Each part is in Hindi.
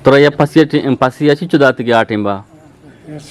Τώρα ya pasia ci ciudati che atimba.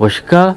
Oshka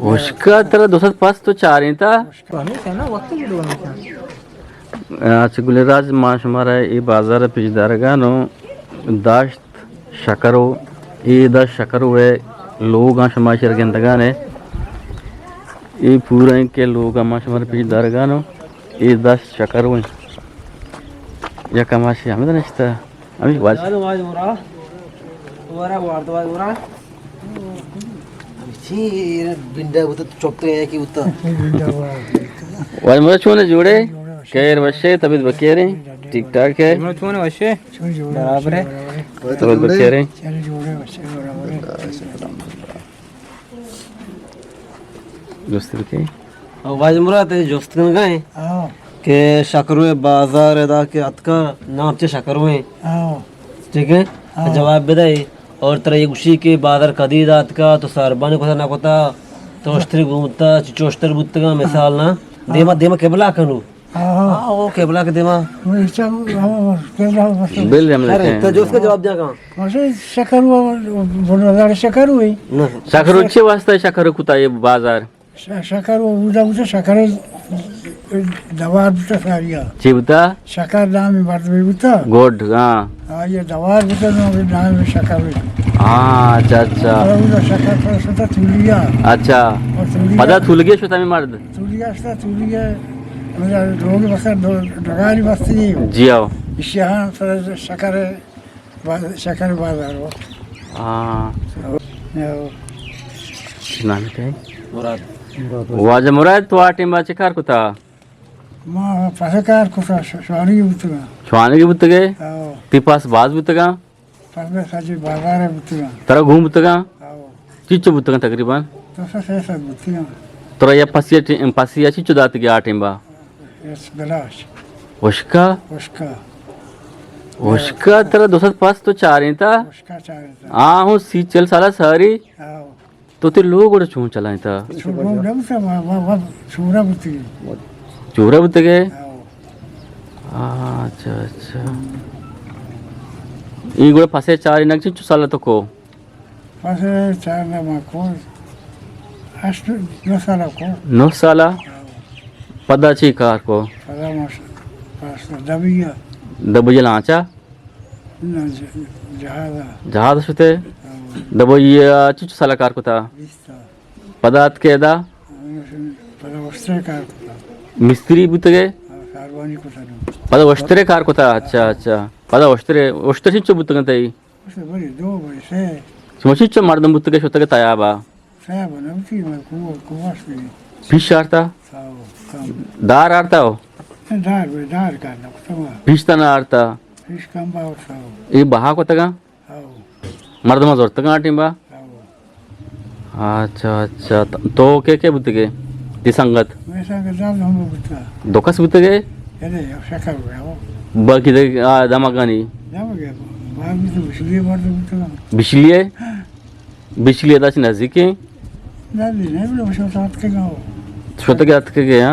Oshka tera dosat pas to charinta. Aç Gulraj maşmara i bazar pijdargano dasht shakaro i da shakaro है लोग आशमाशर के अंतगाने ये पूरा के लोग आशमार पijdargano i da shakaro ya kamashi hame da nesta ami waz waz mera chone जुड़े खैर वशे तबीयत बखेर है ठीक ठाक है चोने वशे बराबर है तबीयत बखेर है चल जोड़े बच्चे बराबर दोस्त के आवाज मुराद है जोस्तन गए आओ के शकरुए बाजार अदा के अतका नाम से शकरुए आओ ठीक है जवाब बदाई और तरह ये उसी के बाजार कदीद रात का तो सरबानी को ना कोता तो अस्त्री घूमता चिचोस्तर बुत्तगा मिसाल ना देमा देमा केबला कनु आओ ओ केबला के देमा वही सब केला बस बिल हम अरे लेते तो जो उसका जवाब दिया कहां वैसे शक्कर वो बोलदार शक्कर हुई ना शाखर अच्छे वास्ता है शाखर कुता ये बाजार शक्कर वो उदा शक्कर दवा बुता सारिया चिबता शक्कर दाम में बात भी बुता गोड हाँ ये दवा बुता ना दाम में शक्कर हुई हाँ अच्छा अच्छा और उदा शक्कर पर सता तुलिया अच्छा और तुलिया पदा थुलगे शोता में मार तुलिया सता तुलिया मेरा रोग बस डगारी बस्ती जी आओ यहाँ पर शक्कर बाजार हो हाँ नाम क्या है मुराद वाज मुराद तो आटे में चिकार कुता माँ पसकार कुछ स्वारी बुतगा छुआने के बुतगे आओ ती पास बाज बुतगा पसमे साजी बाजार है बुतगा तरा घूम बुतगा आओ चिच्चो बुतगा तकरीबन तो सब बुतगा तोरा या पासिया चिच्चो दात के आटे में ये बलाश ओशका उसका ओशका तेरा दोस्त पास तो चारिता उसका चाहता आ हूँ सी चल साला सारी आओ तो ते लोग और छू चलाए था छुरा बुता वाह छुरा बुती चोरा बुतगे आओ अच्छा अच्छा ई गुड़ा पासे चार इनक चिच्चो साला तो को पसे चार ना माँ को अष्ट दो साल को 9 साला पदा ची कार को पता मस पास दबिया दबजल आचा ना जहादा जहाज सुते दबो ये चिच्चो साला कार को था विस्ता पदात के दा पता वस्त्र का मिस्त्री बुतगे सारवानी को था पदा वस्त्रे कार को था अच्छा अच्छा पदा वस्त्र चिच्चो बुतगे तई उसे बड़ी दो बड़ी से चिच्चो मर्दम बुतगे शोतगे तयाबा saya benamti मैं कुमार से फिश आरता साव कम दार आरता हो दार करना कुतमा फिश तना आरता फिश कम बाव साव ये बहा को तगा आओ मर्दमा जोरतगा आटिंबा आओ अच्छा अच्छा तो के बुतगे ती संगत मैं संग जान हम बुता दोकस बुतगे ये शक्कर हो बाकी दे दमागानी जाम गया बाग में तो इसलिए मर बुता बिजली दाच नजदीक है दादी नहीं बोले बस साथ के गाओ शोतगे आत के गया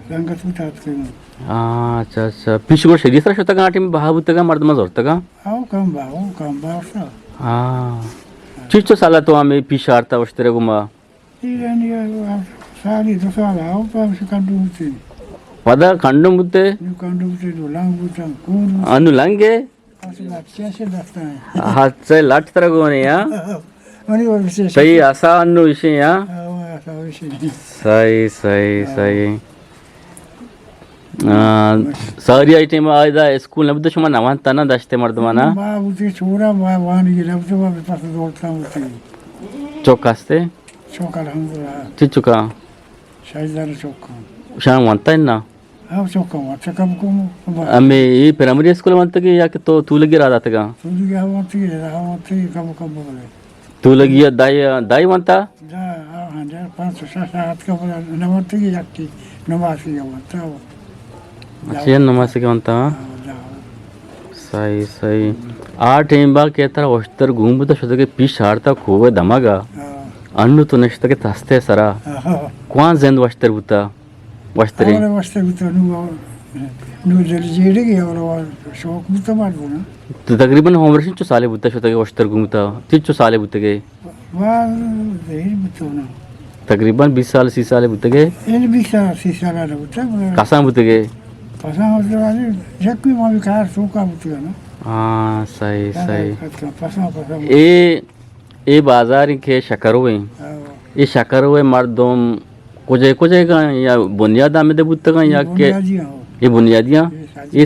संगत बुता के अच्छा अच्छा फिश को शरीर सर शोतगा आटिंबा बहा बुतगा मर्दमा जोरतगा आओ कम बाव साव हाँ चिच्चो साला तो हमें फिश आरता वस्त्रे गुमा ये नहीं सारी तो साल आओ पास कंडू बुते पदा खंडम बुते कंडू बुते दो लांग बुता कूद अनु लंगे ऐसे अच्छे लगता है हाथ से लाट तरह गोने या मनी वो विशेष सही असा अनु विषय या ऐसा विशेष सही सारी आइटम आयदा स्कूल नबद शुमा नवांता ना दशते मर्दमाना बाबू ते छोरा वाहन ये लब तो बाबू पास दौड़ता हूँ चौकास्ते चौका अलहमदुलिल्लाह चिचुका शायद चौका शाम वंता है ना हाँ चौका वहाँ कब को हमें ये प्राइमरी स्कूल वंता के या कि तो तू लगी रहा था का तू लगी हाँ वहाँ थी कब बोले तू लगी या दाई वंता जा हाँ जा 5-7 का बोला नंबर थी जाती नमाज़ी वहाँ अच्छा नमाज के वंता सही आठ एंबा के तरह वस्तर घूम तो शोध के पीछ हारता खूब दमागा अन्नु तो नष्ट के तस्ते सरा कौन जेंद वस्तर बुता वस्त्री वस्त्र भी तो నువ్వు తెలియజేయడానికి ఎవరు శోకంతో పడుతున్నా तो तकरीबन होमर चिच्चो साले बुत्ता शो तगे वस्तर गुमता चिच्चो साले बुत्तगे వాళ్ళు దేని పుట్టుకున్నాం तकरीबन 20 साल 30 साल बुत्तगे ఏది బిక్సా సీసాలు పుట్టా कसा बुत्तगे పసా పుట్టుకొని జక్కి మావి కార్ సూకా పుట్టుకున్నా हाँ सही सही పసా పసా ये बाजार के शकरो है ये शकरो है मर्दोम कुजे कुजे का या बुनियाद में दे बुत्तगा या के ये बुनियादियां ये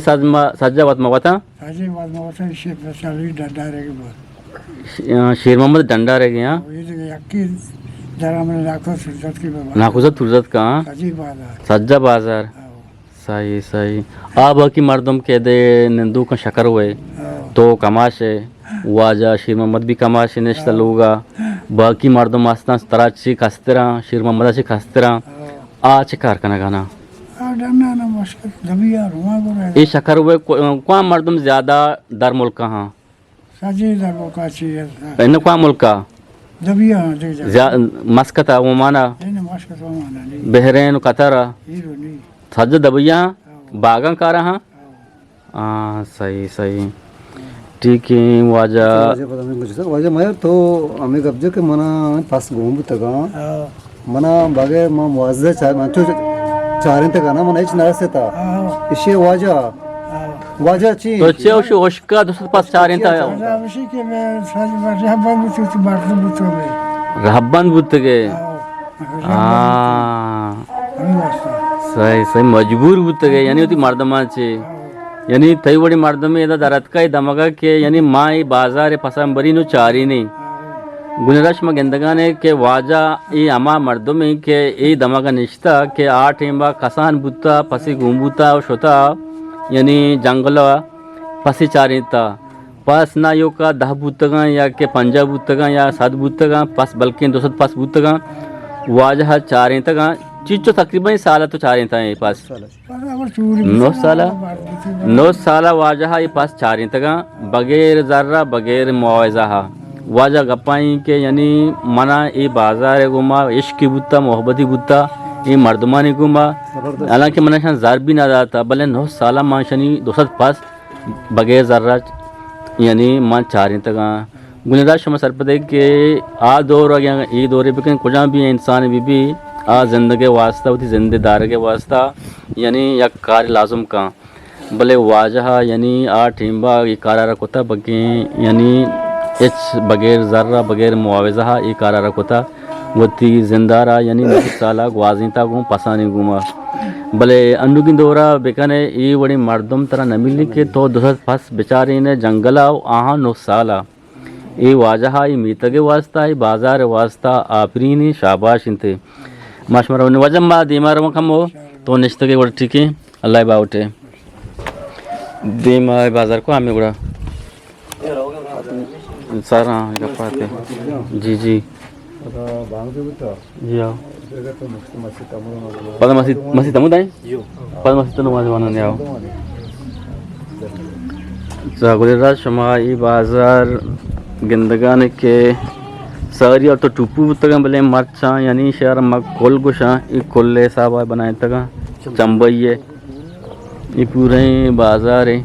सज्जा बात मवाता అదే వాళ్ళు మొత్తం షేప్ డైరెక్ట్ బోల్ शेर मोहम्मद डंडा रह गया ఇది యక్కి జరామని రాకో సుజత్ కి బాబా नाकुजत तुरजत का అజీ బాదా सज्जा बाजार सही सही अब की मर्दम के दे नंदू का शकर हुए तो कमाश है वाजा शेर मोहम्मद भी कमाश है नेश्ता लोगा बाकी मर्दम आस्ता तराची खस्तरा शेर मोहम्मद से खस्तरा आज कारखाना गाना डरना ना मुश्किल दबिया रुआ गोरे ये शकर हुए कौन मर्दम ज्यादा दर मुल्क कहाँ साजी दरबो का चीज इन कौन मुल्क का दबिया देख जा मस्कत ओमाना इन मुश्किल तो माना नहीं बहरेन कतर हीरो नहीं सज्ज दबिया बागन का रहा हाँ सही सही ठीक है वाजा वाजा मैं तो आम्ही गबजे के मना पास घूम तगा मना बागे मा वाजा चार मा तो चारें तक ना मना इच नरसे था इसे वाजा वाजा ची तो चेवशी ओशका दुसत पास चार इंता जा विषय के मैं साजी बाजा बंद तो बात बुतो में रहबन बुतगे हाँ सही सही मजबूर बुतगे यानी होती मर्दमाचे यानी तई बड़ी मर्दमे येदा दरत का दमगा के यानी माई बाजार पसंद बरी नो चारी नहीं गुनरश में गंदगाने के वाजा ये अमा मर्दमे के ये दमगा निश्ता के 8 इंबा कसान बुत्ता पसी गुम्बुता और शोता यानी जंगला पसी चारिता पास ना यो का 10 बुतगा या के 5 बुतगा या 7 बुतगा पास बल्कि 205 बुतगा वाजा चारिता चीचो तकरीबन साला तो चारिता है पास नौ साला वाजा ये पास चारिता बगैर जर्रा बगैर मुआवजा वाजा गप्पाई के यानी मना ये बाजार गुमा इश्क बुत्ता मोहब्बती बुत्ता ये मर्दमानी गुमा हालांकि मना जार भी ना जाता भले 9 साला माशनी 205 बगैर जर्रा यानी मां चारिता गुनराज शमा सरपदे के आ दौर गया ये दौरे पे कुछ भी इंसान भी आ जिंदगी वास्ता होती जिंदेदार के वास्ता यानी या कार लाजुम का भले वाजहा यानी आ ठीम्बा ये कारा रखोता बगे यानी एच बगैर जर्रा बगैर मुआवजा ये कारा रखोता वती जिंदारा यानी साला ग्वाजीता गो पसानी गुमा भले अन्नू की दौरा बेकने ये बड़ी मर्दम तरह न मिलने के तो 205 बेचारे ने जंगला आहा 9 साला ये वाजहा ये मीतगे वास्ता ये बाजार वास्ता आपरीनी शाबाश इंते माशमरा वजम मा दीमार मखमो तो निश्तगे गुड ठीक है अल्लाह बाउटे दीमा बाजार को हमें गुड़ा सर हाँ पाते जी जी जी आओ पद मस्जिद मस्जिद तमुद है पद मस्जिद तो नमाज वाना नहीं आओ जागुलेराज शमा ये बाजार गिंदगाने के सारी और तो टुप्पू तक भले मरचा यानी शहर मग खोल गुशा ये खोले साहब बनाए तक चंबइये ये पूरे बाजार है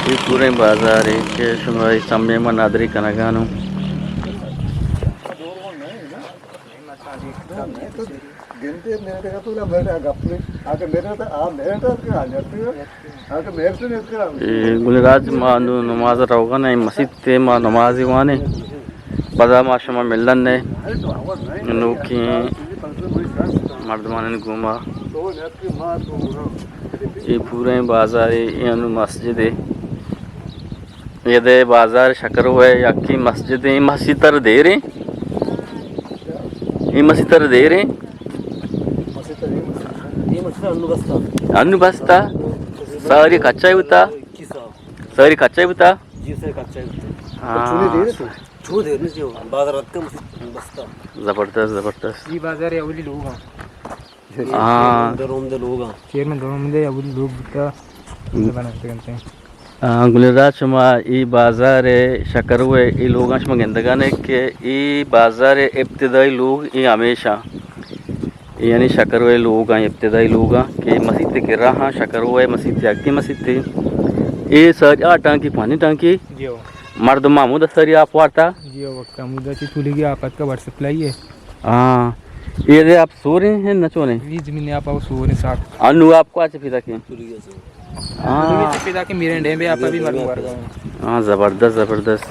ये पूरे बाजार है के शुमारी समय में नादरी कनागानो गुलराज मानो नमाज रहोगा ना मस्जिद ते मा नमाजी वाने बजा माशमा मिलन ने नोकी मर्दमान ने घुमा ये पूरे बाजार ये अनु मस्जिद है ये दे बाजार शकर हुए यकी मस्जिद है मस्जिद तर दे रहे ये मस्जिद तर दे रहे अन्नु बस्ता सारी कच्चा ही होता सारी कच्चा ही होता जबरदस्त जबरदस्त ये बाजार है ओली लोग हाँ रोम दे लोग चेयरमैन दोनों दे अब लोग का बनाते हैं गुलराज शमा ई बाजार शकरवे ई लोग शमा गंदगाने के ई बाजार इब्तदाई लोग ई हमेशा यानी शकरवे लोग हैं इब्तदाई लोग हैं कि मस्जिद के रहा शकरवे मस्जिद त्याग की मस्जिद थी ये सर आ टांकी पानी टांकी जियो मर्द मामूद सर आप वार्ता जियो वक्त मुद्दा तुली की आफत का वाटर सप्लाई है हाँ ये आप सो रहे हैं न सो रहे ये जमीन आप सो रहे साथ अनु आपको आज पिता के हाँ पिता के मेरे डे में आप भी मर हाँ ज़बरदस्त ज़बरदस्त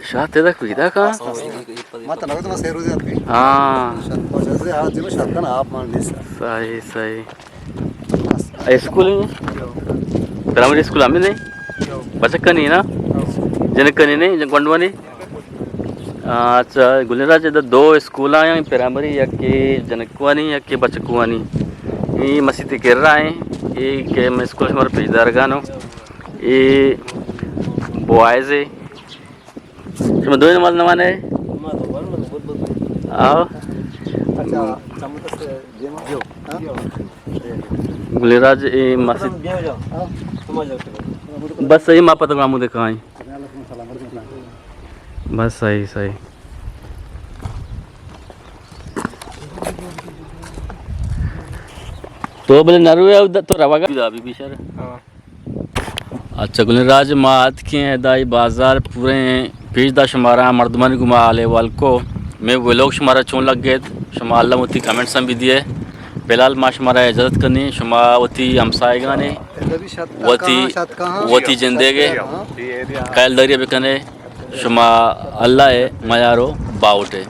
शाते तक पिता का हाँ सही सही स्कूल प्राइमरी स्कूल हमें नहीं बच्चा कनी ना जन कनी नहीं जन गोंडवानी अच्छा गुलराज इधर दो स्कूल हैं प्राइमरी या कि जनकवानी या कि बचकुवानी ये मस्जिद गिर रहा है ये के मैं स्कूल हमारे पेजदार गानो ये बॉयज़ है इसमें दो नमाज नमाने आओ गुलराज ये मस्जिद बस सही माँ पता मामू देखा है बस सही सही तो बोले नरवे तो रवागा अभी भी सर अच्छा गुलराज मात के दाई बाजार पूरे पेजदा शुमारा मर्दमान गुमा आले वाल को मैं वो लोग शुमारा चों लग गए शुमा अल्लाह मुती कमेंट सम भी दिए बिलाल माँ शुमारा इजाज़त करनी शुमा वती हमसाए गाने वती जिंदगी कैल दरिया बिकने शुमा अल्लाह है मयारो बाउटे